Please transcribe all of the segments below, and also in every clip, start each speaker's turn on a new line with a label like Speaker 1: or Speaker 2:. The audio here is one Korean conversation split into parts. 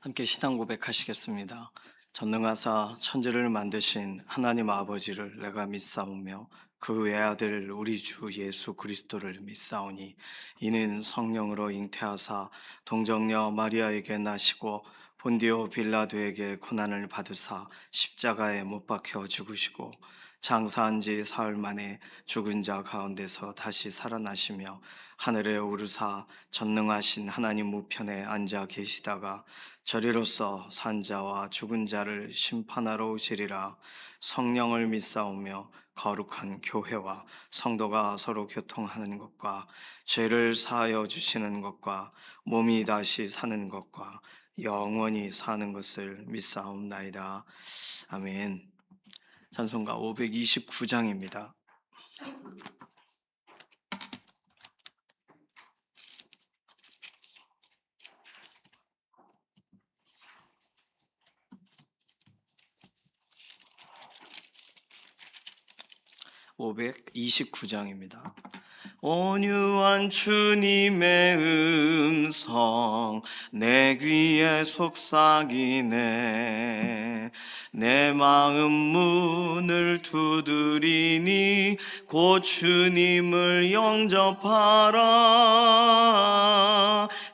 Speaker 1: 함께 신앙 고백하시겠습니다. 전능하사 천지를 만드신 하나님 아버지를 내가 믿사오며 그 외아들 우리 주 예수 그리스도를 믿사오니 이는 성령으로 잉태하사 동정녀 마리아에게 나시고 본디오 빌라도에게 고난을 받으사 십자가에 못 박혀 죽으시고 장사한 지 사흘 만에 죽은 자 가운데서 다시 살아나시며 하늘에 오르사 전능하신 하나님 우편에 앉아 계시다가 저리로서 산자와 죽은 자를 심판하러 오시리라. 성령을 믿사오며 거룩한 교회와 성도가 서로 교통하는 것과 죄를 사하여 주시는 것과 몸이 다시 사는 것과 영원히 사는 것을 믿사옵나이다. 아멘. 찬송가 529장입니다. 529장입니다. 온유한 주님의 음성 내 귀에 속삭이네. 내 마음 문을 두드리니 곧 주님을 영접하라.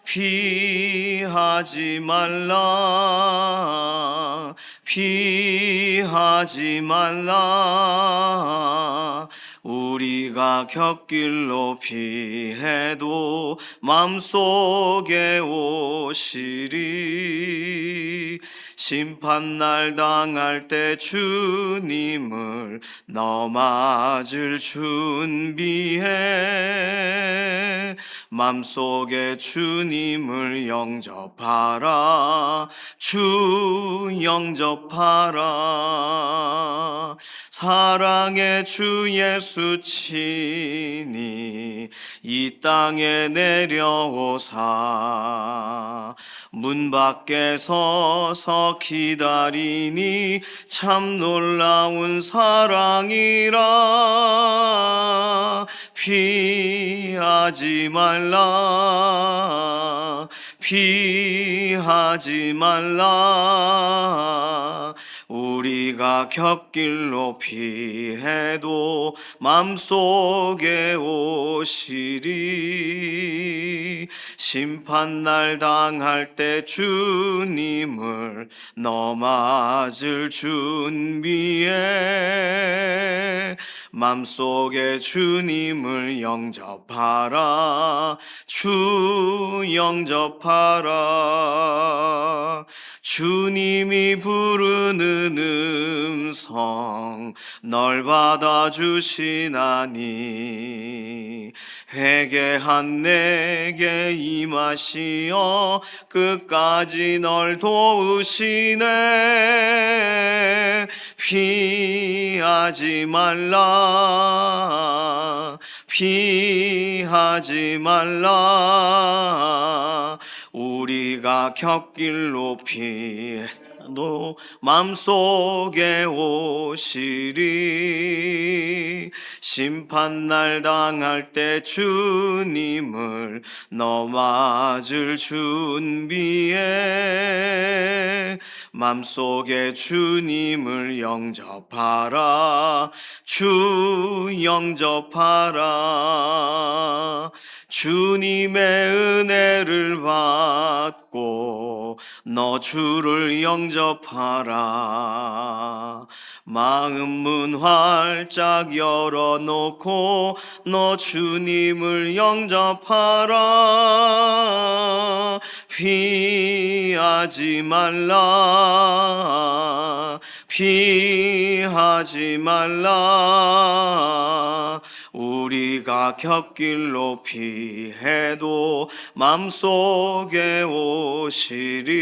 Speaker 1: 피하지 말라. 피하지 말라. 우리가 곁길로 피해도 맘속에 오시리. 심판날 당할 때 주님을 너 맞을 준비해. 맘속에 주님을 영접하라. 주 영접하라. 사랑의 주 예수 친히 이 땅에 내려오사 문 밖에 서서 기다리니 참 놀라운 사랑이라. 피하지 말라. 피하지 말라. 우리가 곁길로 피해도 맘속에 오시리. 심판날 당할 때 주님을 너 맞을 준비해. 맘속에 주님을 영접하라. 주 영접하라. 주님이 부르는 음성 널 받아주시나니 회개한 내게 임하시어 끝까지 널 도우시네. 피하지 말라. 피하지 말라. 우리가 곁길로 피해도 맘속에 오시리. 심판날 당할 때 주님을 너 맞을 준비해. 맘속에 주님을 영접하라. 주 영접하라. 주님의 은혜를 받고 너 주를 영접하라. 마음 문 활짝 열어놓고 너 주님을 영접하라. 피하지 말라. 피하지 말라. 우리가 곁길로 피해도 맘속에 오시리.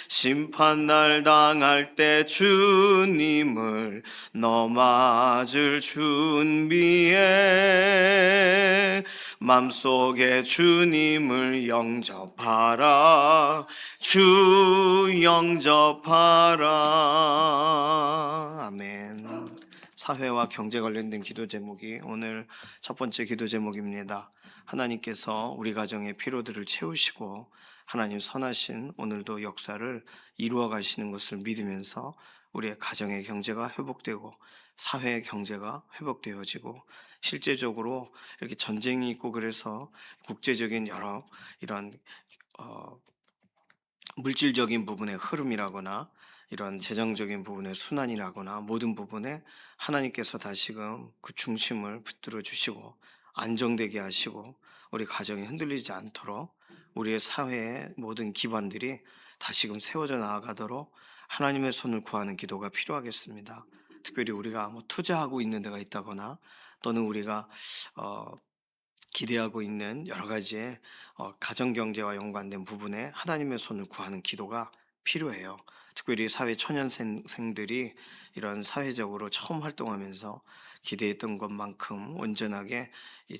Speaker 1: 심판날 당할 때 주님을 너 맞을 준비해. 맘속에 주님을 영접하라. 주 영접하라. 아멘. 사회와 경제 관련된 기도 제목이 오늘 첫 번째 기도 제목입니다. 하나님께서 우리 가정의 피로들을 채우시고 하나님 선하신 오늘도 역사를 이루어 가시는 것을 믿으면서 우리의 가정의 경제가 회복되고 사회의 경제가 회복되어지고 실제적으로 이렇게 전쟁이 있고 그래서 국제적인 여러 이런 어, 물질적인 부분의 흐름이라거나 이런 재정적인 부분의 순환이라거나 모든 부분에 하나님께서 다시금 그 중심을 붙들어 주시고 안정되게 하시고 우리 가정이 흔들리지 않도록 우리의 사회의 모든 기반들이 다시금 세워져 나아가도록 하나님의 손을 구하는 기도가 필요하겠습니다. 특별히 우리가 뭐 투자하고 있는 데가 있다거나 또는 우리가 어, 기대하고 있는 여러 가지의 가정 경제와 연관된 부분에 하나님의 손을 구하는 기도가 필요해요. 특별히 사회 초년생들이 이런 사회적으로 처음 활동하면서 기대했던 것만큼 온전하게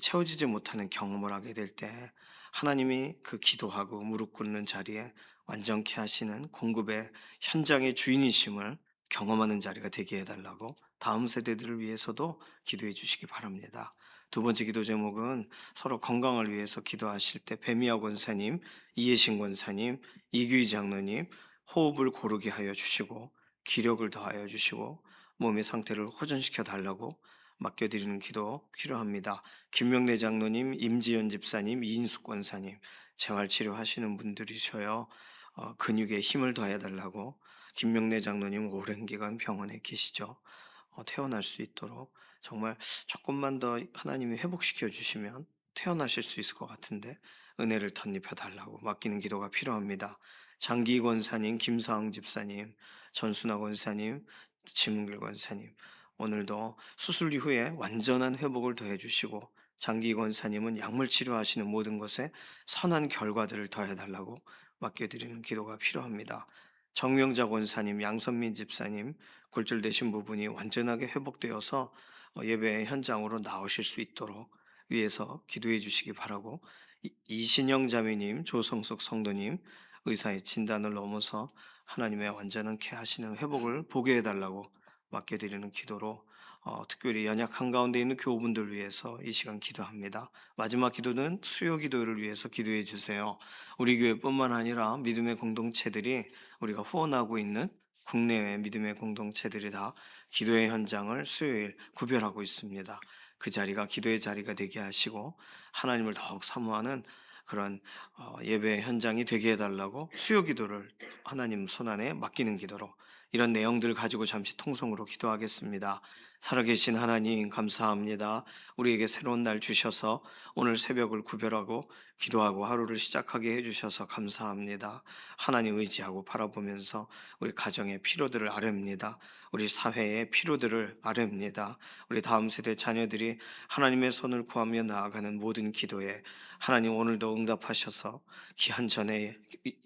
Speaker 1: 채워지지 못하는 경험을 하게 될 때 하나님이 그 기도하고 무릎 꿇는 자리에 완전케 하시는 공급의 현장의 주인이심을 경험하는 자리가 되게 해달라고 다음 세대들을 위해서도 기도해 주시기 바랍니다. 두 번째 기도 제목은 서로 건강을 위해서 기도하실 때 배미아 권사님, 이예신 권사님, 이규희 장로님 호흡을 고르게 하여 주시고 기력을 더하여 주시고 몸의 상태를 호전시켜 달라고 맡겨드리는 기도 필요합니다. 김명래 장로님, 임지연 집사님, 이인숙 권사님 재활치료 하시는 분들이셔요. 근육에 힘을 더해 달라고 김명래 장로님 오랜 기간 병원에 계시죠. 태어날 수 있도록 정말 조금만 더 하나님이 회복시켜 주시면 태어나실 수 있을 것 같은데 은혜를 덧입혀 달라고 맡기는 기도가 필요합니다. 장기 권사님, 김사흥 집사님, 전순아 권사님, 지문길 권사님 오늘도 수술 이후에 완전한 회복을 더해 주시고 장기 권사님은 약물 치료하시는 모든 것에 선한 결과들을 더해 달라고 맡겨드리는 기도가 필요합니다. 정명자 권사님, 양선민 집사님 골절되신 부분이 완전하게 회복되어서 예배 현장으로 나오실 수 있도록 위해서 기도해 주시기 바라고 이신영 자매님, 조성숙 성도님 의사의 진단을 넘어서 하나님의 완전하게 하시는 회복을 보게 해달라고 맡겨드리는 기도로 특별히 연약한 가운데 있는 교우분들 위해서 이 시간 기도합니다. 마지막 기도는 수요 기도를 위해서 기도해 주세요. 우리 교회뿐만 아니라 믿음의 공동체들이 우리가 후원하고 있는 국내외 믿음의 공동체들이 다 기도의 현장을 수요일 구별하고 있습니다. 그 자리가 기도의 자리가 되게 하시고 하나님을 더욱 사모하는 그런 예배 현장이 되게 해달라고 수요 기도를 하나님 손안에 맡기는 기도로 이런 내용들을 가지고 잠시 통성으로 기도하겠습니다. 살아계신 하나님 감사합니다. 우리에게 새로운 날 주셔서 오늘 새벽을 구별하고 기도하고 하루를 시작하게 해주셔서 감사합니다. 하나님 의지하고 바라보면서 우리 가정의 필요들을 아뢰입니다. 우리 사회의 필요들을 아뢰입니다. 우리 다음 세대 자녀들이 하나님의 손을 구하며 나아가는 모든 기도에 하나님 오늘도 응답하셔서 기한 전에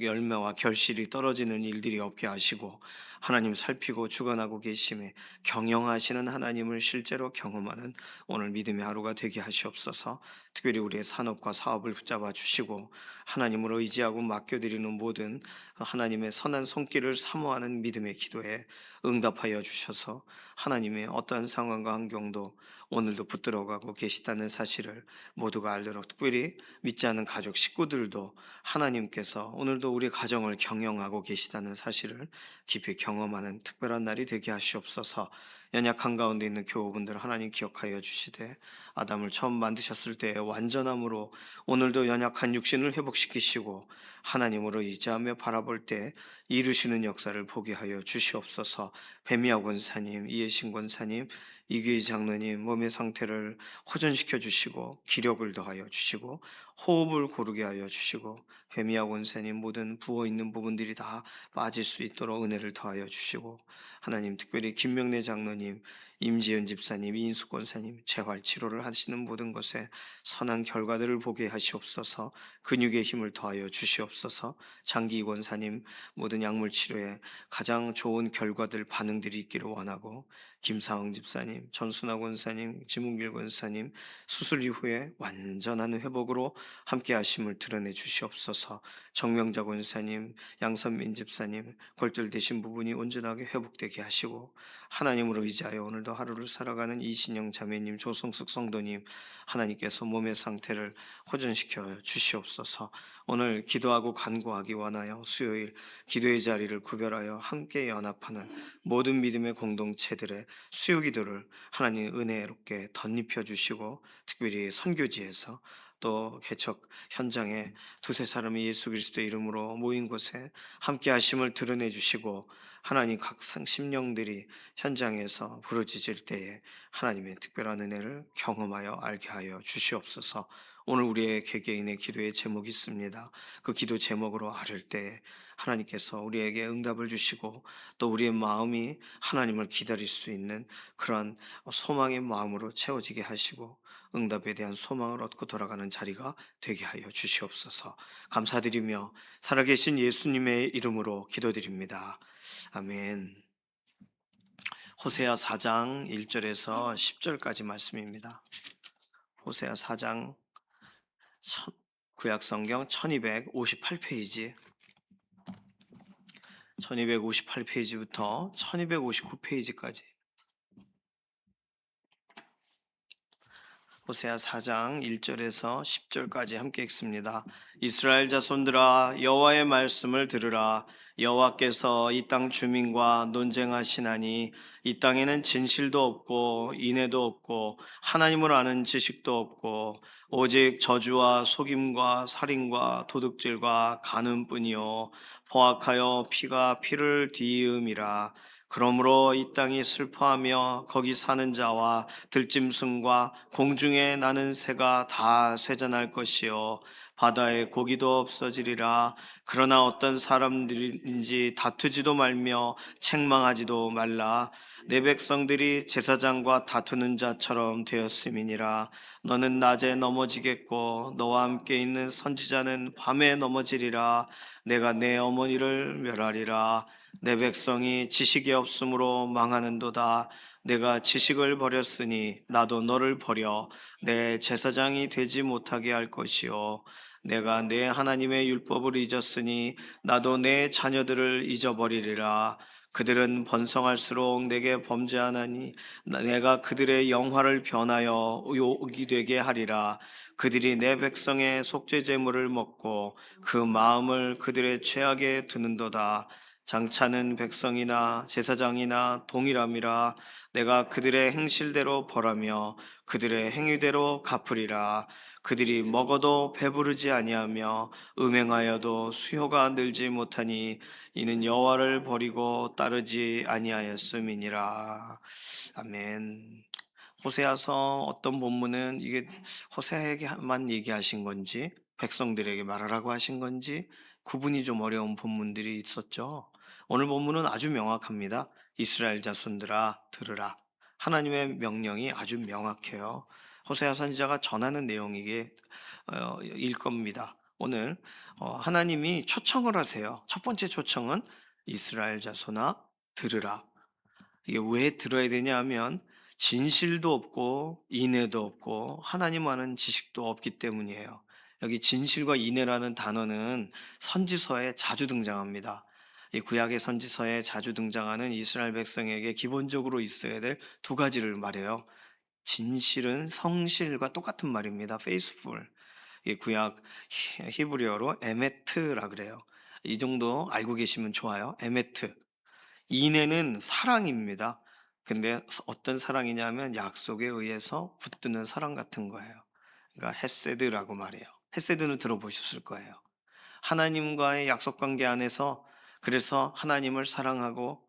Speaker 1: 열매와 결실이 떨어지는 일들이 없게 하시고 하나님 살피고 주관하고 계심에 경영하시는 하나님을 실제로 경험하는 오늘 믿음의 하루가 되게 하시옵소서. 특별히 우리의 산업과 사업을 붙잡아 주시고 하나님을 의지하고 맡겨드리는 모든 하나님의 선한 손길을 사모하는 믿음의 기도에 응답하여 주셔서 하나님의 어떠한 상황과 환경도 오늘도 붙들어가고 계시다는 사실을 모두가 알도록 특별히 믿지 않는 가족 식구들도 하나님께서 오늘도 우리 가정을 경영하고 계시다는 사실을 깊이 경험하는 특별한 날이 되게 하시옵소서. 연약한 가운데 있는 교우분들 하나님 기억하여 주시되 아담을 처음 만드셨을 때의 완전함으로 오늘도 연약한 육신을 회복시키시고 하나님으로 의지하며 바라볼 때 이루시는 역사를 보게 하여 주시옵소서. 배미아 권사님, 이예신 권사님, 이규희 장로님 몸의 상태를 호전시켜 주시고 기력을 더하여 주시고 호흡을 고르게 하여 주시고 배미아 권사님 모든 부어있는 부분들이 다 빠질 수 있도록 은혜를 더하여 주시고 하나님 특별히 김명래 장로님, 임지연 집사님, 이인숙 권사님 재활치료를 하시는 모든 것에 선한 결과들을 보게 하시옵소서. 근육의 힘을 더하여 주시옵소서. 장기 권사님 모든 약물 치료에 가장 좋은 결과들 반응들이 있기를 원하고 김사흥 집사님, 전순아 권사님, 지문길 권사님 수술 이후에 완전한 회복으로 함께 하심을 드러내 주시옵소서. 정명자 권사님, 양선민 집사님 골절 되신 부분이 온전하게 회복되게 하시고, 하나님으로 의지하여 오늘도 하루를 살아가는 이신영 자매님, 조성숙 성도님, 하나님께서 몸의 상태를 호전시켜 주시옵소서. 오늘 기도하고 간구하기 원하여 수요일 기도의 자리를 구별하여 함께 연합하는 모든 믿음의 공동체들의 수요 기도를 하나님 은혜롭게 덧입혀 주시고, 특별히 선교지에서 또 개척 현장에 두세 사람이 예수 그리스도의 이름으로 모인 곳에 함께 하심을 드러내 주시고, 하나님 각 심령들이 현장에서 부르짖을 때에 하나님의 특별한 은혜를 경험하여 알게 하여 주시옵소서. 오늘 우리의 개개인의 기도의 제목이 있습니다. 그 기도 제목으로 아를 때 하나님께서 우리에게 응답을 주시고, 또 우리의 마음이 하나님을 기다릴 수 있는 그러한 소망의 마음으로 채워지게 하시고, 응답에 대한 소망을 얻고 돌아가는 자리가 되게 하여 주시옵소서. 감사드리며 살아계신 예수님의 이름으로 기도드립니다. 아멘. 호세아 4장 1절에서 10절까지 말씀입니다. 호세아 4장 구약성경 1258페이지, 1258페이지부터 1259페이지까지 호세아 4장 1절에서 10절까지 함께 읽습니다. 이스라엘 자손들아, 여호와의 말씀을 들으라. 여호와께서 이 땅 주민과 논쟁하시나니 이 땅에는 진실도 없고 인애도 없고 하나님을 아는 지식도 없고 오직 저주와 속임과 살인과 도둑질과 간음뿐이요 포악하여 피가 피를 뒤이음이라. 그러므로 이 땅이 슬퍼하며 거기 사는 자와 들짐승과 공중에 나는 새가 다 쇠잔할 것이요 바다에 고기도 없어지리라. 그러나 어떤 사람들인지 다투지도 말며 책망하지도 말라. 내 백성들이 제사장과 다투는 자처럼 되었음이니라. 너는 낮에 넘어지겠고 너와 함께 있는 선지자는 밤에 넘어지리라. 내가 내 어머니를 멸하리라. 내 백성이 지식이 없으므로 망하는도다. 내가 지식을 버렸으니 나도 너를 버려 내 제사장이 되지 못하게 할 것이요 내가 내 하나님의 율법을 잊었으니 나도 내 자녀들을 잊어버리리라. 그들은 번성할수록 내게 범죄하나니 내가 그들의 영화를 변하여 의욕이 되게 하리라. 그들이 내 백성의 속죄 제물을 먹고 그 마음을 그들의 죄악에 두는도다. 장차는 백성이나 제사장이나 동일함이라. 내가 그들의 행실대로 벌하며 그들의 행위대로 갚으리라. 그들이 먹어도 배부르지 아니하며 음행하여도 수요가 늘지 못하니 이는 여호와를 버리고 따르지 아니하였음이니라. 아멘. 호세아서 어떤 본문은 이게 호세아에게만 얘기하신 건지 백성들에게 말하라고 하신 건지 구분이 좀 어려운 본문들이 있었죠. 오늘 본문은 아주 명확합니다. 이스라엘 자손들아 들으라. 하나님의 명령이 아주 명확해요. 호세아 선지자가 전하는 내용이게 일 겁니다. 오늘 하나님이 초청을 하세요. 첫 번째 초청은 이스라엘 자손아 들으라. 이게 왜 들어야 되냐 하면 진실도 없고 인애도 없고 하나님 아는 지식도 없기 때문이에요. 여기 진실과 인애라는 단어는 선지서에 자주 등장합니다. 이 구약의 선지서에 자주 등장하는 이스라엘 백성에게 기본적으로 있어야 될 두 가지를 말해요. 진실은 성실과 똑같은 말입니다. faithful. 이 구약 히브리어로 에메트라 그래요. 이 정도 알고 계시면 좋아요. 에메트. 인애는 사랑입니다. 근데 어떤 사랑이냐면 약속에 의해서 붙드는 사랑 같은 거예요. 그러니까 헤세드라고 말해요. 헤세드는 들어보셨을 거예요. 하나님과의 약속 관계 안에서, 그래서 하나님을 사랑하고,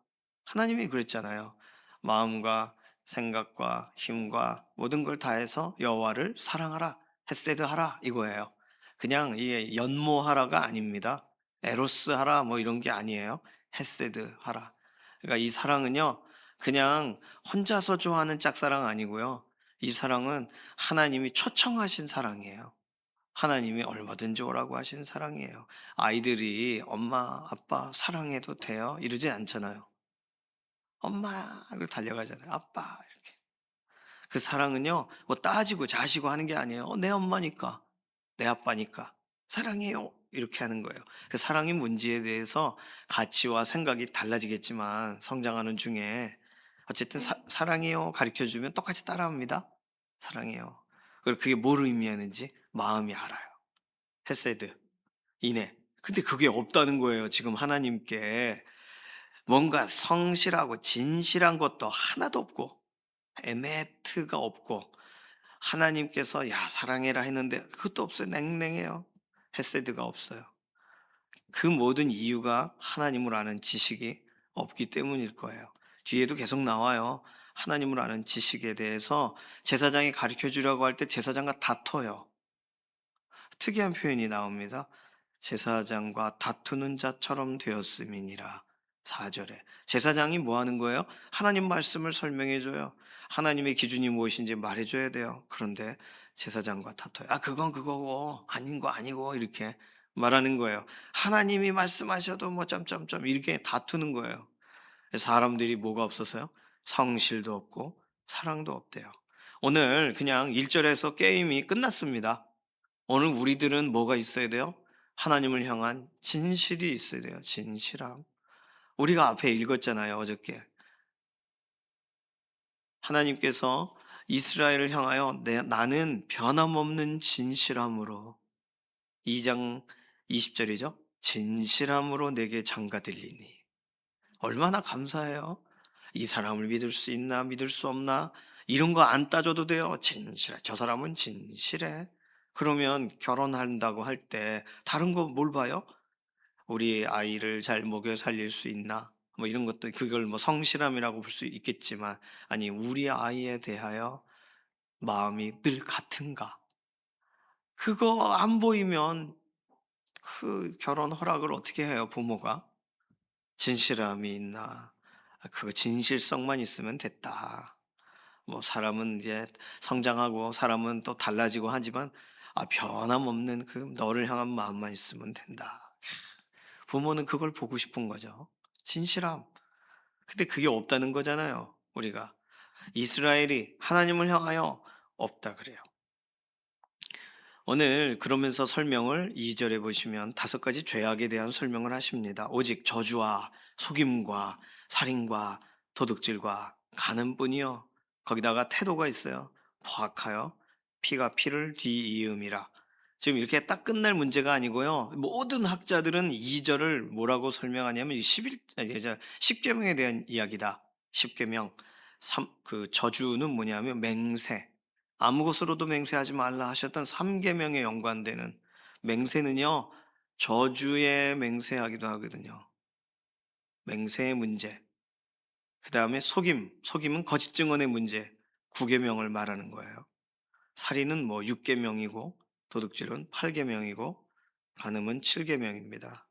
Speaker 1: 하나님이 그랬잖아요. 마음과 생각과 힘과 모든 걸 다해서 여호와를 사랑하라, 헤세드하라 이거예요. 그냥 이게 연모하라가 아닙니다. 에로스하라 뭐 이런 게 아니에요. 헤세드하라. 그러니까 이 사랑은요, 그냥 혼자서 좋아하는 짝사랑 아니고요. 이 사랑은 하나님이 초청하신 사랑이에요. 하나님이 얼마든지 오라고 하신 사랑이에요. 아이들이 엄마, 아빠 사랑해도 돼요? 이러지 않잖아요. 엄마, 하고 달려가잖아요. 아빠, 이렇게. 그 사랑은요, 뭐 따지고 자시고 하는 게 아니에요. 내 엄마니까. 내 아빠니까 사랑해요. 이렇게 하는 거예요. 그 사랑이 뭔지에 대해서 가치와 생각이 달라지겠지만 성장하는 중에 어쨌든 사랑해요 가르쳐 주면 똑같이 따라합니다. 사랑해요. 그리고 그게 뭘 의미하는지 마음이 알아요. 헤세드, 인애. 근데 그게 없다는 거예요. 지금 하나님께 뭔가 성실하고 진실한 것도 하나도 없고 에메트가 없고 하나님께서 야 사랑해라 했는데 그것도 없어요. 냉랭해요. 헤세드가 없어요. 그 모든 이유가 하나님을 아는 지식이 없기 때문일 거예요. 뒤에도 계속 나와요. 하나님을 아는 지식에 대해서 제사장이 가르쳐 주라고 할 때 제사장과 다퉈요. 특이한 표현이 나옵니다. 제사장과 다투는 자처럼 되었음이니라. 4절에 제사장이 뭐 하는 거예요? 하나님 말씀을 설명해 줘요. 하나님의 기준이 무엇인지 말해 줘야 돼요. 그런데 제사장과 다퉈요. 아 그건 그거고 아닌 거 아니고 이렇게 말하는 거예요. 하나님이 말씀하셔도 뭐 점점점 이렇게 다투는 거예요. 사람들이 뭐가 없어서요? 성실도 없고 사랑도 없대요. 오늘 그냥 1절에서 게임이 끝났습니다. 오늘 우리들은 뭐가 있어야 돼요? 하나님을 향한 진실이 있어야 돼요. 진실함. 우리가 앞에 읽었잖아요. 어저께. 하나님께서 이스라엘을 향하여 나는 변함없는 진실함으로 2장 20절이죠. 진실함으로 내게 장가들리니. 얼마나 감사해요. 이 사람을 믿을 수 있나 믿을 수 없나 이런 거 안 따져도 돼요. 진실해. 저 사람은 진실해. 그러면 결혼한다고 할 때 다른 거 뭘 봐요? 우리 아이를 잘 먹여 살릴 수 있나? 뭐 이런 것도 그걸 뭐 성실함이라고 볼 수 있겠지만 아니 우리 아이에 대하여 마음이 늘 같은가? 그거 안 보이면 그 결혼 허락을 어떻게 해요, 부모가? 진실함이 있나? 그 진실성만 있으면 됐다. 뭐 사람은 이제 성장하고 사람은 또 달라지고 하지만 변함없는 그 너를 향한 마음만 있으면 된다. 부모는 그걸 보고 싶은 거죠. 진실함. 근데 그게 없다는 거잖아요. 우리가 이스라엘이 하나님을 향하여 없다 그래요. 오늘 그러면서 설명을 2절에 보시면 5가지 죄악에 대한 설명을 하십니다. 오직 저주와 속임과 살인과 도둑질과 간음뿐이요. 거기다가 태도가 있어요. 포악하여 피가 피를 뒤이음이라. 지금 이렇게 딱 끝날 문제가 아니고요. 모든 학자들은 2절을 뭐라고 설명하냐면 10계명에 대한 이야기다. 10계명. 그 저주는 뭐냐면 맹세. 아무 것으로도 맹세하지 말라 하셨던 3계명에 연관되는 맹세는요. 저주에 맹세하기도 하거든요. 맹세의 문제. 그다음에 속임은 거짓 증언의 문제. 9계명을 말하는 거예요. 살인은 뭐 6계명이고 도둑질은 8계명이고 간음은 7계명입니다.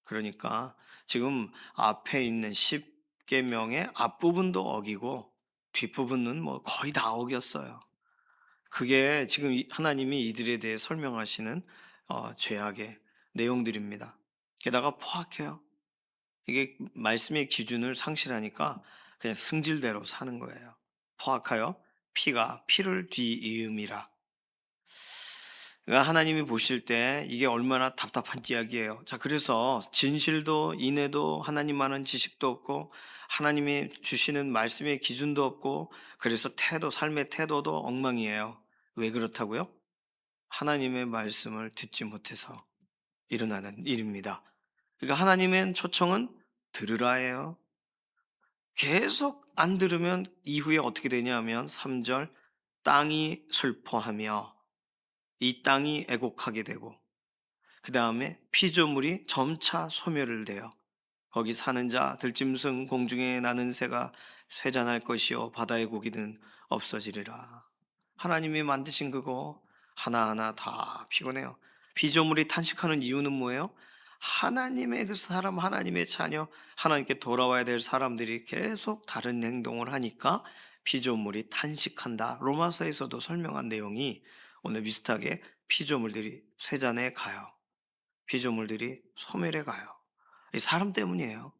Speaker 1: 그러니까 지금 앞에 있는 10계명의 앞부분도 어기고 뒷부분은 뭐 거의 다 어겼어요. 그게 지금 하나님이 이들에 대해 설명하시는 죄악의 내용들입니다. 게다가 포악해요. 이게 말씀의 기준을 상실하니까 그냥 승질대로 사는 거예요. 포악하여 피가 피를 뒤이음이라. 그러니까 하나님이 보실 때 이게 얼마나 답답한 이야기예요. 자, 그래서 진실도 인애도 하나님만한 지식도 없고 하나님이 주시는 말씀의 기준도 없고 그래서 삶의 태도도 엉망이에요. 왜 그렇다고요? 하나님의 말씀을 듣지 못해서 일어나는 일입니다. 그러니까 하나님의 초청은 들으라예요. 계속 안 들으면 이후에 어떻게 되냐 하면 3절 땅이 슬퍼하며 이 땅이 애곡하게 되고 그 다음에 피조물이 점차 소멸을 돼요. 거기 사는 자 들짐승 공중에 나는 새가 쇠잔할 것이요 바다의 고기는 없어지리라. 하나님이 만드신 그거 하나하나 다 피곤해요. 피조물이 탄식하는 이유는 뭐예요? 하나님의 그 사람, 하나님의 자녀, 하나님께 돌아와야 될 사람들이 계속 다른 행동을 하니까 피조물이 탄식한다. 로마서에서도 설명한 내용이 오늘 비슷하게 피조물들이 쇠잔에 가요. 피조물들이 소멸해 가요. 이 사람 때문이에요.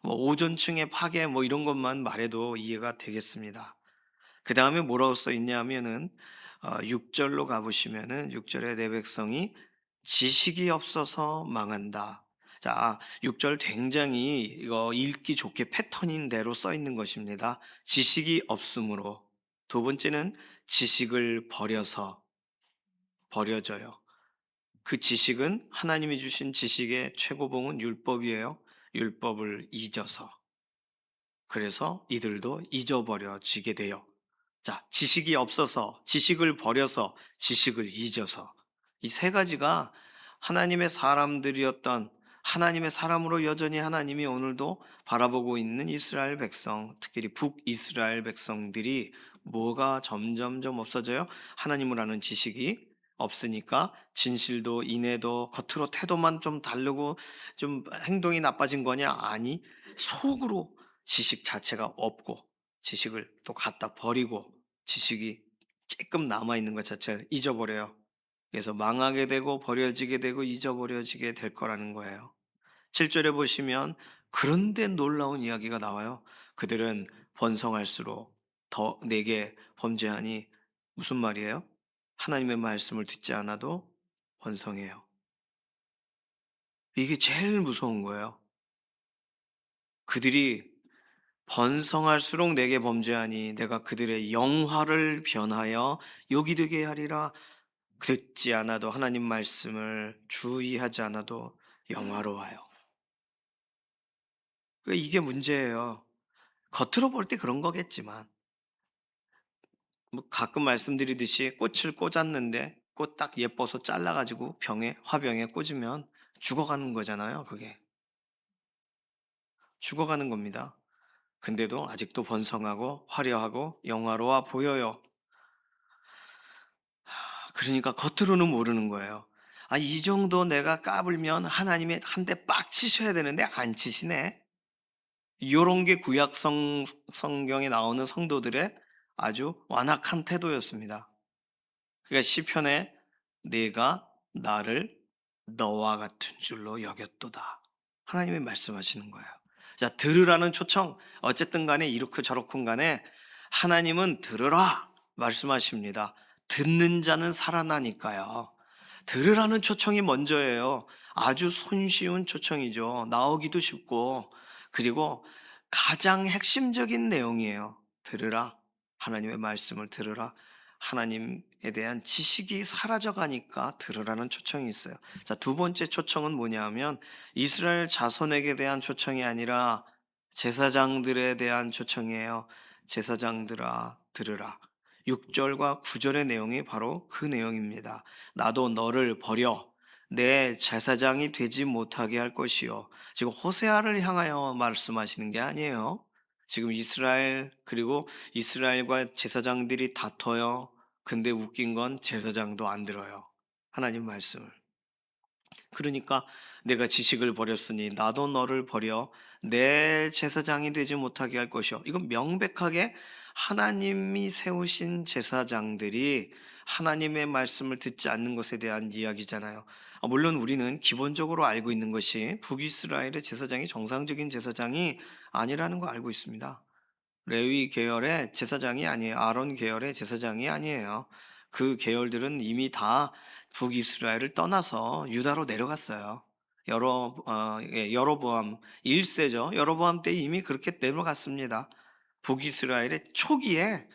Speaker 1: 뭐 오존층의 파괴 뭐 이런 것만 말해도 이해가 되겠습니다. 그 다음에 뭐라고 써 있냐면은 6절로 가보시면은 6절에 내 백성이 지식이 없어서 망한다. 자, 6절 굉장히 이거 읽기 좋게 패턴인 대로 써 있는 것입니다. 지식이 없으므로. 두 번째는 지식을 버려져요. 그 지식은 하나님이 주신 지식의 최고봉은 율법이에요. 율법을 잊어서. 그래서 이들도 잊어버려지게 돼요. 자, 지식이 없어서, 지식을 버려서, 지식을 잊어서. 이 세 가지가 하나님의 사람들이었던 하나님의 사람으로 여전히 하나님이 오늘도 바라보고 있는 이스라엘 백성, 특히 북이스라엘 백성들이 뭐가 점점점 없어져요? 하나님을 아는 지식이 없으니까 진실도 인애도 겉으로 태도만 좀 다르고 좀 행동이 나빠진 거냐? 아니, 속으로 지식 자체가 없고 지식을 또 갖다 버리고 지식이 쬐끔 남아있는 것 자체를 잊어버려요. 그래서 망하게 되고 버려지게 되고 잊어버려지게 될 거라는 거예요. 7절에 보시면 그런데 놀라운 이야기가 나와요. 그들은 번성할수록 더 내게 범죄하니 무슨 말이에요? 하나님의 말씀을 듣지 않아도 번성해요. 이게 제일 무서운 거예요. 그들이 번성할수록 내게 범죄하니 내가 그들의 영화를 변하여 욕이 되게 하리라. 듣지 않아도 하나님 말씀을 주의하지 않아도 영화로워요. 이게 문제예요. 겉으로 볼 때 그런 거겠지만 뭐 가끔 말씀드리듯이 꽃을 꽂았는데 꽃 딱 예뻐서 잘라가지고 병에 화병에 꽂으면 죽어가는 거잖아요. 그게 죽어가는 겁니다. 근데도 아직도 번성하고 화려하고 영화로워 보여요. 그러니까 겉으로는 모르는 거예요. 아, 이 정도 내가 까불면 하나님의 한 대 빡 치셔야 되는데 안 치시네. 요런 게 성경에 나오는 성도들의 아주 완악한 태도였습니다. 그러니까 시편에 내가 나를 너와 같은 줄로 여겼도다. 하나님이 말씀하시는 거예요. 자, 들으라는 초청. 어쨌든 간에 이렇고 저렇군 간에 하나님은 들으라 말씀하십니다. 듣는 자는 살아나니까요. 들으라는 초청이 먼저예요. 아주 손쉬운 초청이죠. 나오기도 쉽고. 그리고 가장 핵심적인 내용이에요. 들으라. 하나님의 말씀을 들으라. 하나님에 대한 지식이 사라져 가니까 들으라는 초청이 있어요. 자, 두 번째 초청은 뭐냐 하면 이스라엘 자손에게 대한 초청이 아니라 제사장들에 대한 초청이에요. 제사장들아, 들으라. 6절과 9절의 내용이 바로 그 내용입니다. 나도 너를 버려 내 제사장이 되지 못하게 할 것이요. 지금 호세아를 향하여 말씀하시는 게 아니에요. 지금 이스라엘 그리고 이스라엘과 제사장들이 다퉈요. 근데 웃긴 건 제사장도 안 들어요. 하나님 말씀을. 그러니까 내가 지식을 버렸으니 나도 너를 버려 내 제사장이 되지 못하게 할 것이요. 이건 명백하게 하나님이 세우신 제사장들이 하나님의 말씀을 듣지 않는 것에 대한 이야기잖아요. 물론 우리는 기본적으로 알고 있는 것이 북이스라엘의 제사장이 정상적인 제사장이 아니라는 거 알고 있습니다. 레위 계열의 제사장이 아니에요. 아론 계열의 제사장이 아니에요. 그 계열들은 이미 다 북이스라엘을 떠나서 유다로 내려갔어요. 여로보암 1세죠. 여로보암 때 이미 그렇게 내려갔습니다. 북이스라엘의 초기에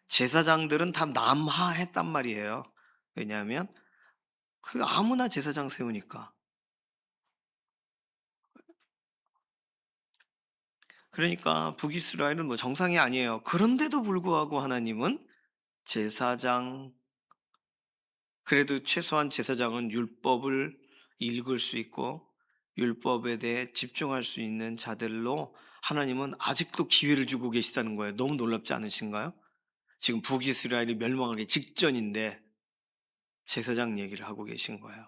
Speaker 1: 제사장들은 다 남하했단 말이에요. 왜냐하면 그 아무나 제사장 세우니까. 그러니까 북이스라엘은 뭐 정상이 아니에요. 그런데도 불구하고 하나님은 제사장 그래도 최소한 제사장은 율법을 읽을 수 있고 율법에 대해 집중할 수 있는 자들로 하나님은 아직도 기회를 주고 계시다는 거예요. 너무 놀랍지 않으신가요? 지금 북이스라엘이 멸망하기 직전인데 제사장 얘기를 하고 계신 거예요.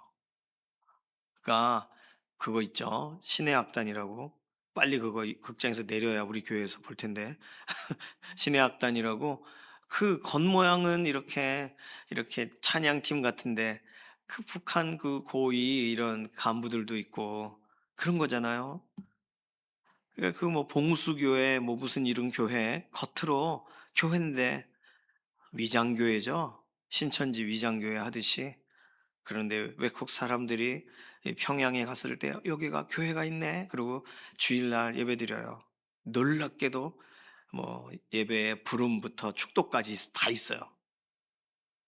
Speaker 1: 그러니까 그거 있죠. 신의 악단이라고. 빨리 그거 극장에서 내려야 우리 교회에서 볼 텐데. 신의 악단이라고 그 겉모양은 이렇게 찬양팀 같은데 그 북한 그 고위 이런 간부들도 있고 그런 거잖아요. 그러니까 그 뭐 봉수교회 뭐 무슨 이런 교회 겉으로 교회인데 위장교회죠. 신천지 위장교회 하듯이. 그런데 외국 사람들이 이 평양에 갔을 때 여기가 교회가 있네. 그리고 주일날 예배드려요. 놀랍게도 뭐 예배의 부름부터 축도까지 다 있어요.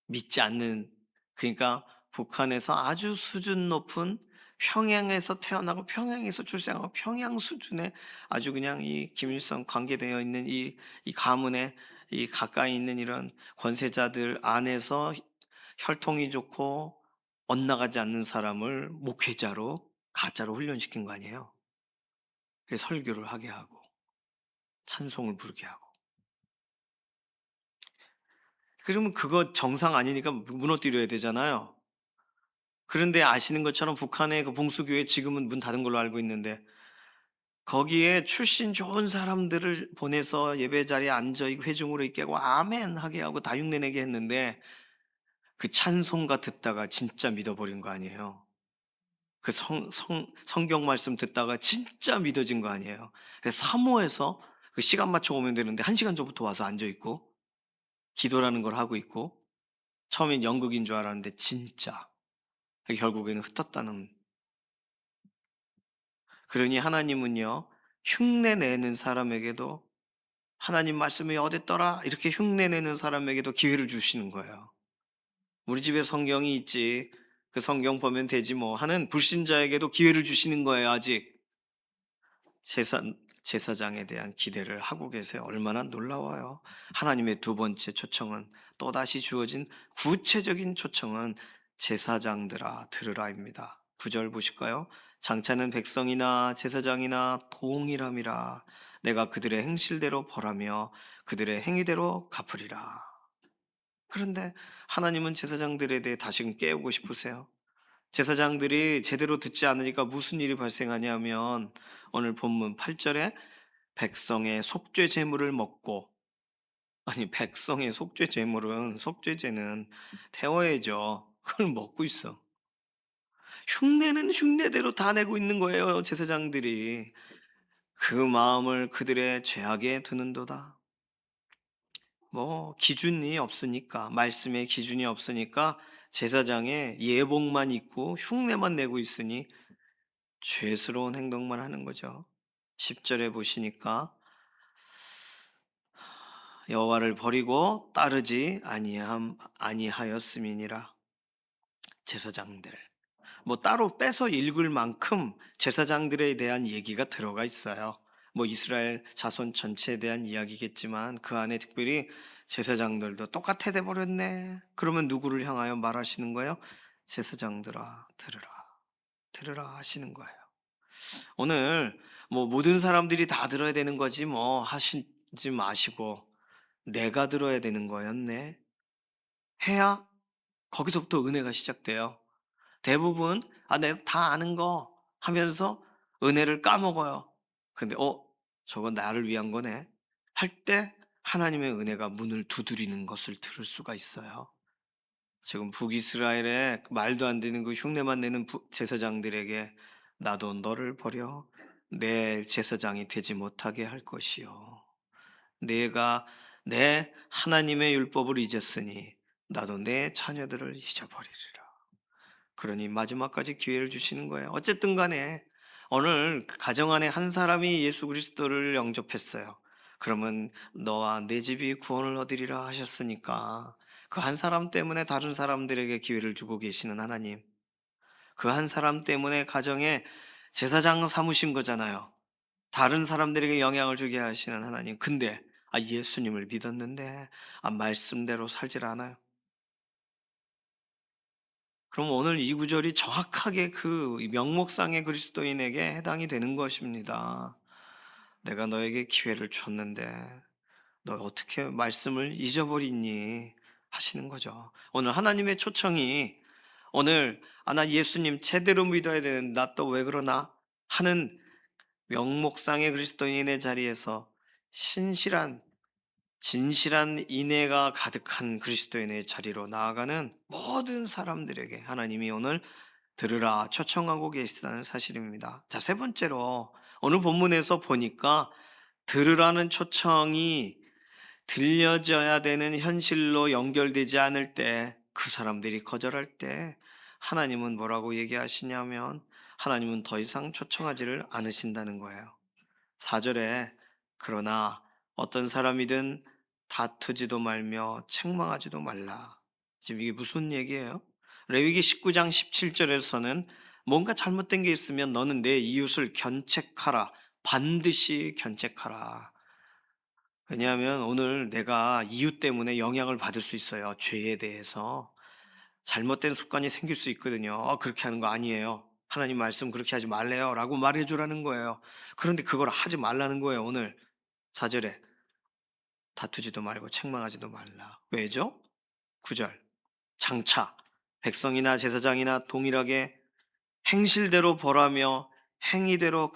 Speaker 1: 믿지 않는, 그러니까 북한에서 아주 수준 높은, 평양에서 태어나고 평양에서 출생하고 평양 수준의 아주 그냥 이 김일성 관계되어 있는 이 가문에 이 가까이 있는 이런 권세자들 안에서 혈통이 좋고 엇나가지 않는 사람을 목회자로 가짜로 훈련시킨 거 아니에요. 그래서 설교를 하게 하고 찬송을 부르게 하고. 그러면 그거 정상 아니니까 무너뜨려야 되잖아요. 그런데 아시는 것처럼 북한의 그 봉수교회 지금은 문 닫은 걸로 알고 있는데, 거기에 출신 좋은 사람들을 보내서 예배 자리에 앉아 있고 회중으로 있게 하고 아멘 하게 하고 다 흉내내게 했는데, 그 찬송가 듣다가 진짜 믿어버린 거 아니에요. 그 성경 말씀 듣다가 진짜 믿어진 거 아니에요. 그래서 사모해서 그 시간 맞춰 오면 되는데 1시간 전부터 와서 앉아 있고 기도라는 걸 하고 있고, 처음엔 연극인 줄 알았는데 진짜 결국에는 흩었다는. 그러니 하나님은요, 흉내 내는 사람에게도, 하나님 말씀이 어딨더라 이렇게 흉내 내는 사람에게도 기회를 주시는 거예요. 우리 집에 성경이 있지, 그 성경 보면 되지 뭐 하는 불신자에게도 기회를 주시는 거예요. 아직 제사, 제사장에 대한 기대를 하고 계세요. 얼마나 놀라워요. 하나님의 두 번째 초청은, 또다시 주어진 구체적인 초청은 제사장들아 들으라입니다. 9절 보실까요? 장차는 백성이나 제사장이나 동일함이라. 내가 그들의 행실대로 벌하며 그들의 행위대로 갚으리라. 그런데 하나님은 제사장들에 대해 다시금 깨우고 싶으세요. 제사장들이 제대로 듣지 않으니까 무슨 일이 발생하냐면, 오늘 본문 8절에 백성의 속죄 제물을 먹고, 아니 백성의 속죄제는 태워야죠. 그걸 먹고 있어. 흉내는 흉내대로 다 내고 있는 거예요, 제사장들이. 그 마음을 그들의 죄악에 두는도다. 뭐 기준이 없으니까, 말씀의 기준이 없으니까 제사장의 예복만 입고 흉내만 내고 있으니 죄스러운 행동만 하는 거죠. 10절에 보시니까 여호와를 버리고 따르지 아니하였음이니라. 제사장들, 뭐 따로 빼서 읽을 만큼 제사장들에 대한 얘기가 들어가 있어요. 뭐 이스라엘 자손 전체에 대한 이야기겠지만 그 안에 특별히 제사장들도 똑같아 돼 버렸네. 그러면 누구를 향하여 말하시는 거예요? 제사장들아 들으라, 들으라 하시는 거예요. 오늘 뭐 모든 사람들이 다 들어야 되는 거지 뭐 하시지 마시고, 내가 들어야 되는 거였네 해야 거기서부터 은혜가 시작돼요. 대부분 내가 다 아는 거 하면서 은혜를 까먹어요. 근데 저건 나를 위한 거네 할 때 하나님의 은혜가 문을 두드리는 것을 들을 수가 있어요. 지금 북이스라엘의 그 말도 안 되는 그 흉내만 내는 제사장들에게 나도 너를 버려 내 제사장이 되지 못하게 할 것이요, 내가 내 하나님의 율법을 잊었으니 나도 내 자녀들을 잊어버리리라. 그러니 마지막까지 기회를 주시는 거예요. 어쨌든 간에 오늘 그 가정 안에 한 사람이 예수 그리스도를 영접했어요. 그러면 너와 내 집이 구원을 얻으리라 하셨으니까, 그 한 사람 때문에 다른 사람들에게 기회를 주고 계시는 하나님, 그 한 사람 때문에 가정에 제사장 삼으신 거잖아요. 다른 사람들에게 영향을 주게 하시는 하나님. 근데 예수님을 믿었는데 말씀대로 살질 않아요. 그럼 오늘 이 구절이 정확하게 그 명목상의 그리스도인에게 해당이 되는 것입니다. 내가 너에게 기회를 줬는데 너 어떻게 말씀을 잊어버리니 하시는 거죠. 오늘 하나님의 초청이, 오늘 나 예수님 제대로 믿어야 되는데 나 또 왜 그러나 하는 명목상의 그리스도인의 자리에서 신실한 진실한 인애가 가득한 그리스도인의 자리로 나아가는 모든 사람들에게 하나님이 오늘 들으라 초청하고 계시다는 사실입니다. 자, 세 번째로 오늘 본문에서 보니까 들으라는 초청이 들려져야 되는 현실로 연결되지 않을 때, 그 사람들이 거절할 때 하나님은 뭐라고 얘기하시냐면 하나님은 더 이상 초청하지를 않으신다는 거예요. 4절에 그러나 어떤 사람이든 다투지도 말며 책망하지도 말라. 지금 이게 무슨 얘기예요? 레위기 19장 17절에서는 뭔가 잘못된 게 있으면 너는 내 이웃을 견책하라. 반드시 견책하라. 왜냐하면 오늘 내가 이웃 때문에 영향을 받을 수 있어요. 죄에 대해서. 잘못된 습관이 생길 수 있거든요. 그렇게 하는 거 아니에요. 하나님 말씀 그렇게 하지 말래요. 라고 말해주라는 거예요. 그런데 그걸 하지 말라는 거예요. 오늘 4절에 다투지도 말고 책망하지도 말라. 왜죠? 9절 장차 백성이나 제사장이나 동일하게 행실대로 벌하며 행위대로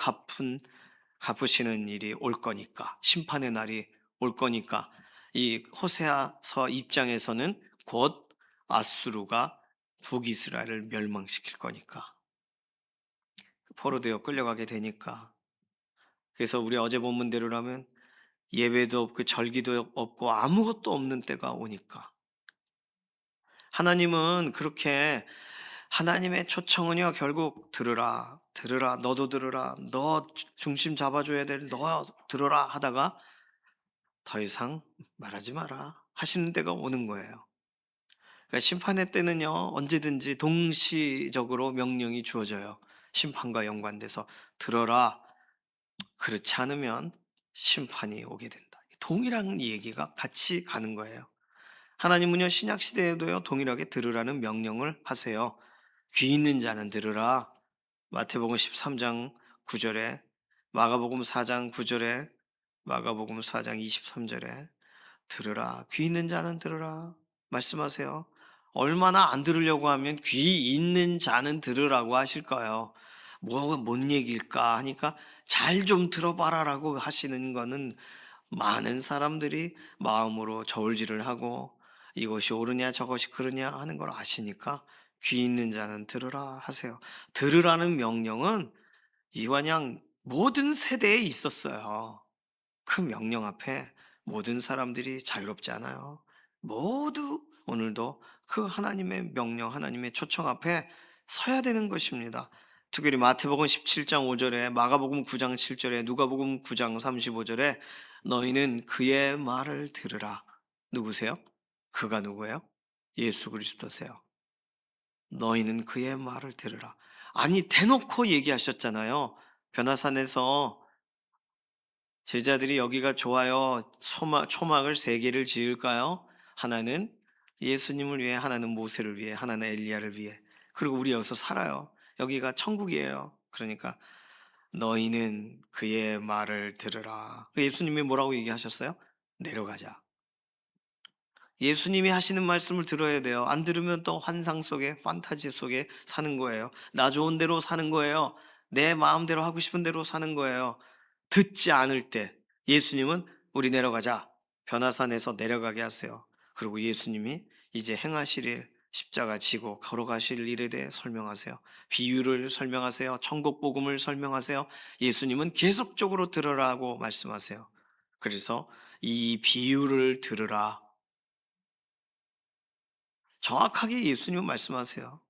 Speaker 1: 갚으시는 일이 올 거니까, 심판의 날이 올 거니까, 이 호세아서 입장에서는 곧 아수르가 북이스라엘을 멸망시킬 거니까, 포로되어 끌려가게 되니까. 그래서 우리 어제 본문대로라면 예배도 없고 절기도 없고 아무것도 없는 때가 오니까, 하나님은 그렇게, 하나님의 초청은요 결국 들으라 들으라 너도 들으라, 너 중심 잡아줘야 될 너 들으라 하다가 더 이상 말하지 마라 하시는 때가 오는 거예요. 그러니까 심판의 때는요 언제든지 동시적으로 명령이 주어져요. 심판과 연관돼서 들어라, 그렇지 않으면 심판이 오게 된다. 동일한 얘기가 같이 가는 거예요. 하나님은요 신약 시대에도요 동일하게 들으라는 명령을 하세요. 귀 있는 자는 들으라. 마태복음 13장 9절에, 마가복음 4장 9절에, 마가복음 4장 23절에 들으라. 귀 있는 자는 들으라. 말씀하세요. 얼마나 안 들으려고 하면 귀 있는 자는 들으라고 하실까요? 뭔 얘기일까 하니까 잘 좀 들어봐라라고 하시는 거는, 많은 사람들이 마음으로 저울질을 하고 이것이 옳으냐 저것이 그르냐 하는 걸 아시니까 귀 있는 자는 들으라 하세요. 들으라는 명령은 이완양 모든 세대에 있었어요. 그 명령 앞에 모든 사람들이 자유롭지 않아요. 모두 오늘도 그 하나님의 명령, 하나님의 초청 앞에 서야 되는 것입니다. 특별히 마태복음 17장 5절에, 마가복음 9장 7절에, 누가복음 9장 35절에 너희는 그의 말을 들으라. 누구세요? 그가 누구예요? 예수 그리스도세요. 너희는 그의 말을 들으라. 아니 대놓고 얘기하셨잖아요. 변화산에서 제자들이 여기가 좋아요. 초막을 세 개를 지을까요? 하나는 예수님을 위해, 하나는 모세를 위해, 하나는 엘리야를 위해. 그리고 우리 여기서 살아요. 여기가 천국이에요. 그러니까 너희는 그의 말을 들으라. 예수님이 뭐라고 얘기하셨어요? 내려가자. 예수님이 하시는 말씀을 들어야 돼요. 안 들으면 또 환상 속에, 판타지 속에 사는 거예요. 나 좋은 대로 사는 거예요. 내 마음대로 하고 싶은 대로 사는 거예요. 듣지 않을 때 예수님은 우리 내려가자. 변화산에서 내려가게 하세요. 그리고 예수님이 이제 행하실 일, 십자가 지고 걸어가실 일에 대해 설명하세요. 비유를 설명하세요. 천국 복음을 설명하세요. 예수님은 계속적으로 들으라고 말씀하세요. 그래서 이 비유를 들으라. 정확하게 예수님은 말씀하세요.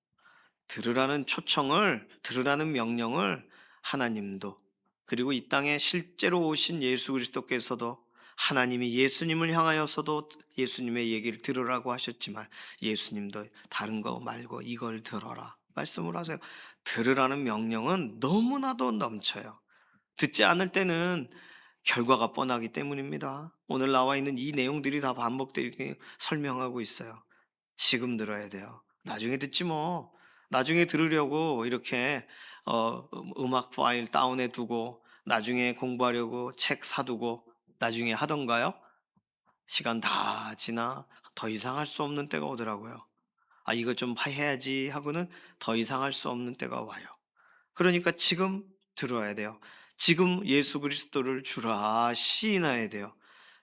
Speaker 1: 들으라는 초청을, 들으라는 명령을 하나님도, 그리고 이 땅에 실제로 오신 예수 그리스도께서도, 하나님이 예수님을 향하여서도 예수님의 얘기를 들으라고 하셨지만 예수님도 다른 거 말고 이걸 들어라 말씀을 하세요. 들으라는 명령은 너무나도 넘쳐요. 듣지 않을 때는 결과가 뻔하기 때문입니다. 오늘 나와 있는 이 내용들이 다 반복되게 설명하고 있어요. 지금 들어야 돼요. 나중에 듣지 뭐. 나중에 들으려고 이렇게 음악 파일 다운해 두고 나중에 공부하려고 책 사두고 나중에 하던가요? 시간 다 지나 더 이상 할 수 없는 때가 오더라고요. 아, 이거 좀 해야지 하고는 더 이상 할 수 없는 때가 와요. 그러니까 지금 들어야 돼요. 지금 예수 그리스도를 주라 시인해야 돼요.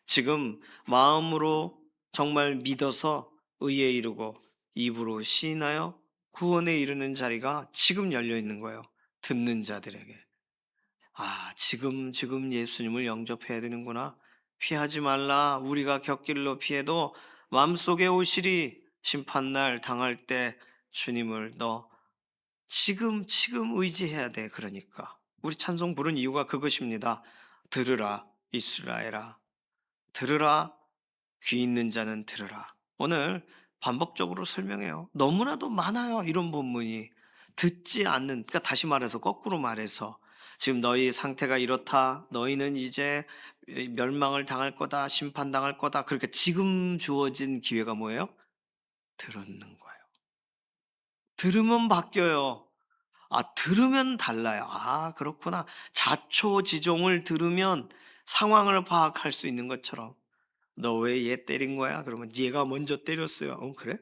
Speaker 1: 지금 마음으로 정말 믿어서 의에 이르고 입으로 시인하여 구원에 이르는 자리가 지금 열려 있는 거예요. 듣는 자들에게. 아, 지금 예수님을 영접해야 되는구나. 피하지 말라. 우리가 곁길로 피해도 마음속에 오시리. 심판날 당할 때 주님을 너 지금 의지해야 돼. 그러니까 우리 찬송 부른 이유가 그것입니다. 들으라 이스라엘아, 들으라, 귀 있는 자는 들으라. 오늘 반복적으로 설명해요. 너무나도 많아요, 이런 본문이. 듣지 않는, 그러니까 다시 말해서, 거꾸로 말해서, 지금 너희 상태가 이렇다, 너희는 이제 멸망을 당할 거다, 심판당할 거다. 그러니까 지금 주어진 기회가 뭐예요? 들었는 거예요. 들으면 바뀌어요. 아, 들으면 달라요. 아, 그렇구나. 자초지종을 들으면 상황을 파악할 수 있는 것처럼. 너 왜 얘 때린 거야? 그러면 얘가 먼저 때렸어요. 그래?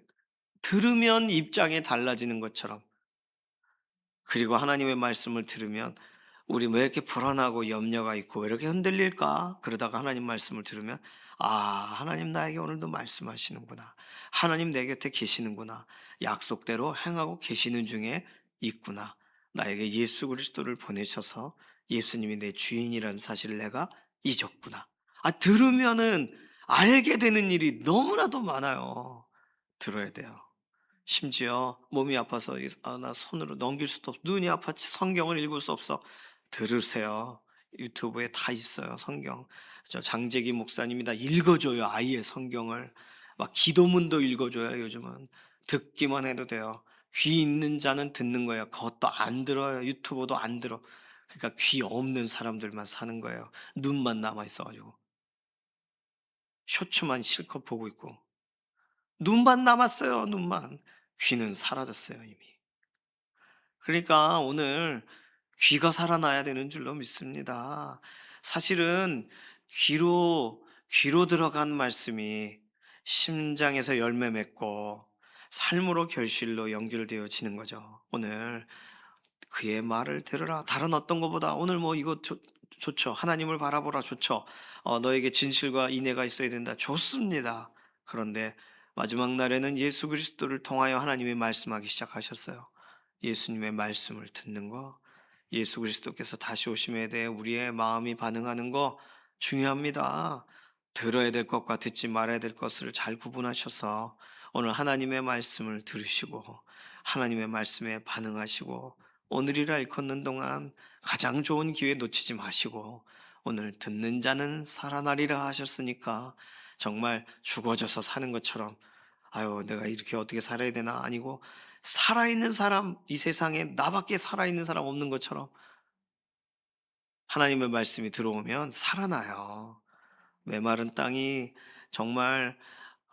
Speaker 1: 들으면 입장이 달라지는 것처럼. 그리고 하나님의 말씀을 들으면 우리 왜 이렇게 불안하고 염려가 있고 왜 이렇게 흔들릴까? 그러다가 하나님 말씀을 들으면 아, 하나님 나에게 오늘도 말씀하시는구나. 하나님 내 곁에 계시는구나. 약속대로 행하고 계시는 중에 있구나. 나에게 예수 그리스도를 보내셔서 예수님이 내 주인이라는 사실을 내가 잊었구나. 아, 들으면은 알게 되는 일이 너무나도 많아요. 들어야 돼요. 심지어 몸이 아파서 나 손으로 넘길 수도 없어. 눈이 아파 성경을 읽을 수 없어. 들으세요. 유튜브에 다 있어요. 성경. 저 장재기 목사님이 다 읽어줘요. 아예 성경을. 막 기도문도 읽어줘요. 요즘은. 듣기만 해도 돼요. 귀 있는 자는 듣는 거예요. 그것도 안 들어요. 유튜브도 안 들어. 그러니까 귀 없는 사람들만 사는 거예요. 눈만 남아 있어가지고. 쇼츠만 실컷 보고 있고. 눈만 남았어요. 눈만. 귀는 사라졌어요. 이미. 그러니까 오늘 귀가 살아나야 되는 줄로 믿습니다. 사실은 귀로 들어간 말씀이 심장에서 열매 맺고 삶으로 결실로 연결되어지는 거죠. 오늘 그의 말을 들으라. 다른 어떤 것보다 오늘 뭐 이거 좋죠. 하나님을 바라보라 좋죠. 너에게 진실과 인애가 있어야 된다. 좋습니다. 그런데 마지막 날에는 예수 그리스도를 통하여 하나님이 말씀하기 시작하셨어요. 예수님의 말씀을 듣는 거, 예수 그리스도께서 다시 오심에 대해 우리의 마음이 반응하는 거 중요합니다. 들어야 될 것과 듣지 말아야 될 것을 잘 구분하셔서 오늘 하나님의 말씀을 들으시고 하나님의 말씀에 반응하시고 오늘이라 일컫는 동안 가장 좋은 기회 놓치지 마시고 오늘 듣는 자는 살아나리라 하셨으니까 정말 죽어져서 사는 것처럼 아유 내가 이렇게 어떻게 살아야 되나 아니고 살아있는 사람 이 세상에 나밖에 살아있는 사람 없는 것처럼 하나님의 말씀이 들어오면 살아나요. 메마른 땅이 정말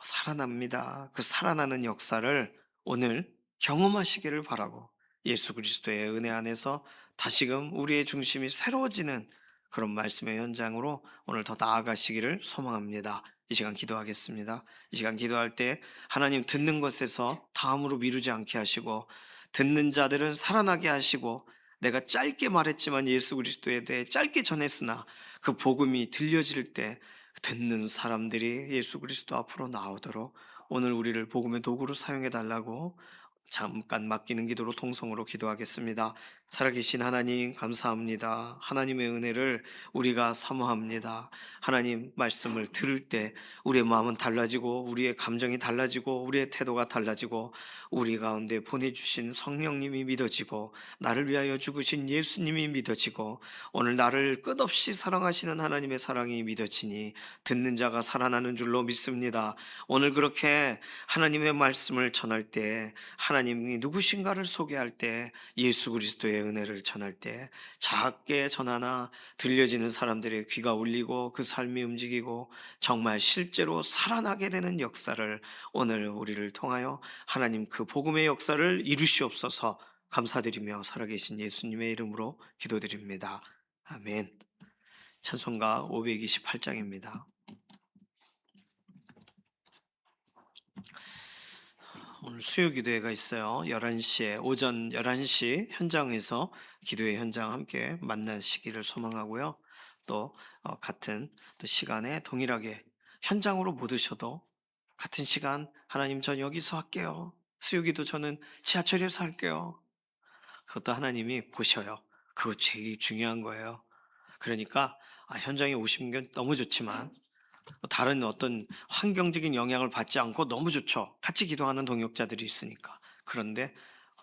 Speaker 1: 살아납니다. 그 살아나는 역사를 오늘 경험하시기를 바라고 예수 그리스도의 은혜 안에서 다시금 우리의 중심이 새로워지는 그런 말씀의 현장으로 오늘 더 나아가시기를 소망합니다. 이 시간 기도하겠습니다. 이 시간 기도할 때 하나님 듣는 것에서 다음으로 미루지 않게 하시고 듣는 자들은 살아나게 하시고 내가 짧게 말했지만 예수 그리스도에 대해 짧게 전했으나 그 복음이 들려질 때 듣는 사람들이 예수 그리스도 앞으로 나오도록 오늘 우리를 복음의 도구로 사용해 달라고 잠깐 맡기는 기도로 통성으로 기도하겠습니다. 살아계신 하나님 감사합니다. 하나님의 은혜를 우리가 사모합니다. 하나님 말씀을 들을 때 우리의 마음은 달라지고 우리의 감정이 달라지고 우리의 태도가 달라지고 우리 가운데 보내주신 성령님이 믿어지고 나를 위하여 죽으신 예수님이 믿어지고 오늘 나를 끝없이 사랑하시는 하나님의 사랑이 믿어지니 듣는 자가 살아나는 줄로 믿습니다. 오늘 그렇게 하나님의 말씀을 전할 때 하나님이 누구신가를 소개할 때 예수 그리스도의 은혜를 전할 때 작게 전하나 들려지는 사람들의 귀가 울리고 그 삶이 움직이고 정말 실제로 살아나게 되는 역사를 오늘 우리를 통하여 하나님 그 복음의 역사를 이루시옵소서 감사드리며 살아계신 예수님의 이름으로 기도드립니다. 아멘. 찬송가 528장입니다. 오늘 수요 기도회가 있어요. 11시에 오전 11시 현장에서 기도회 현장 함께 만나시기를 소망하고요. 또 같은 또 시간에 동일하게 현장으로 못 오셔도 같은 시간 하나님 전 여기서 할게요. 수요 기도 저는 지하철에서 할게요. 그것도 하나님이 보셔요. 그거 되게 중요한 거예요. 그러니까 현장에 오시는 게 너무 좋지만 다른 어떤 환경적인 영향을 받지 않고 너무 좋죠. 같이 기도하는 동역자들이 있으니까. 그런데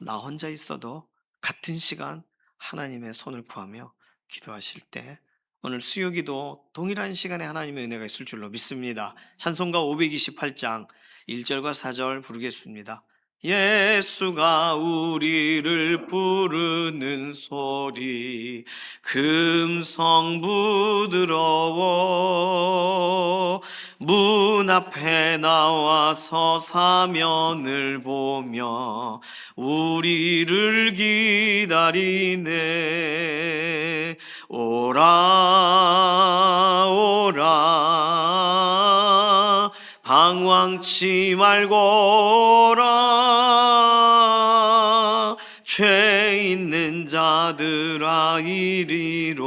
Speaker 1: 나 혼자 있어도 같은 시간 하나님의 손을 구하며 기도하실 때 오늘 수요기도 동일한 시간에 하나님의 은혜가 있을 줄로 믿습니다. 찬송가 528장 1절과 4절 부르겠습니다. 예수가 우리를 부르는 소리 금성 부드러워 문 앞에 나와서 사면을 보며 우리를 기다리네. 오라 오라 방황치 말고 오라 죄 있는 자들아 이리로라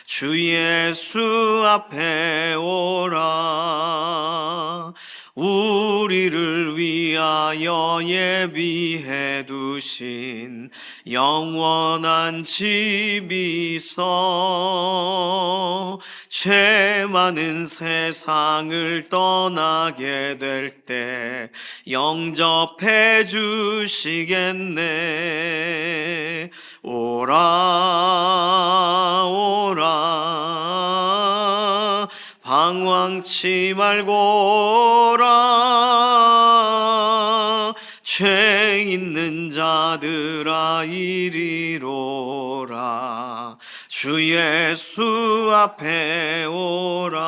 Speaker 1: 주 예수 앞에 오라 우리를 위하여 예비해 두신 영원한 집이 있어 죄 많은 세상을 떠나게 될 때 영접해 주시겠네. 오라 오라 방황치 말고 오라 죄 있는 자들아 이리로라 주 예수 앞에 오라.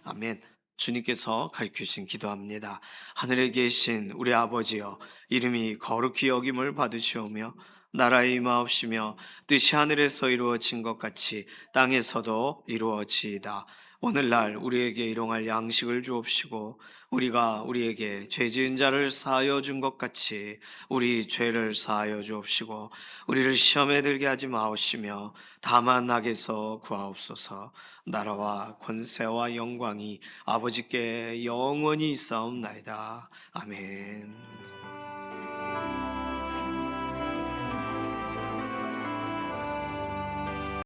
Speaker 1: 아멘. 주님께서 가르치신 기도합니다. 하늘에 계신 우리 아버지여 이름이 거룩히 여김을 받으시오며 나라의 임하옵시며 뜻이 하늘에서 이루어진 것 같이 땅에서도 이루어지이다. 오늘날 우리에게 일용할 양식을 주옵시고 우리가 우리에게 죄 지은 자를 사하여 준 것 같이 우리 죄를 사하여 주옵시고 우리를 시험에 들게 하지 마옵시며 다만 악에서 구하옵소서. 나라와 권세와 영광이 아버지께 영원히 있사옵나이다. 아멘.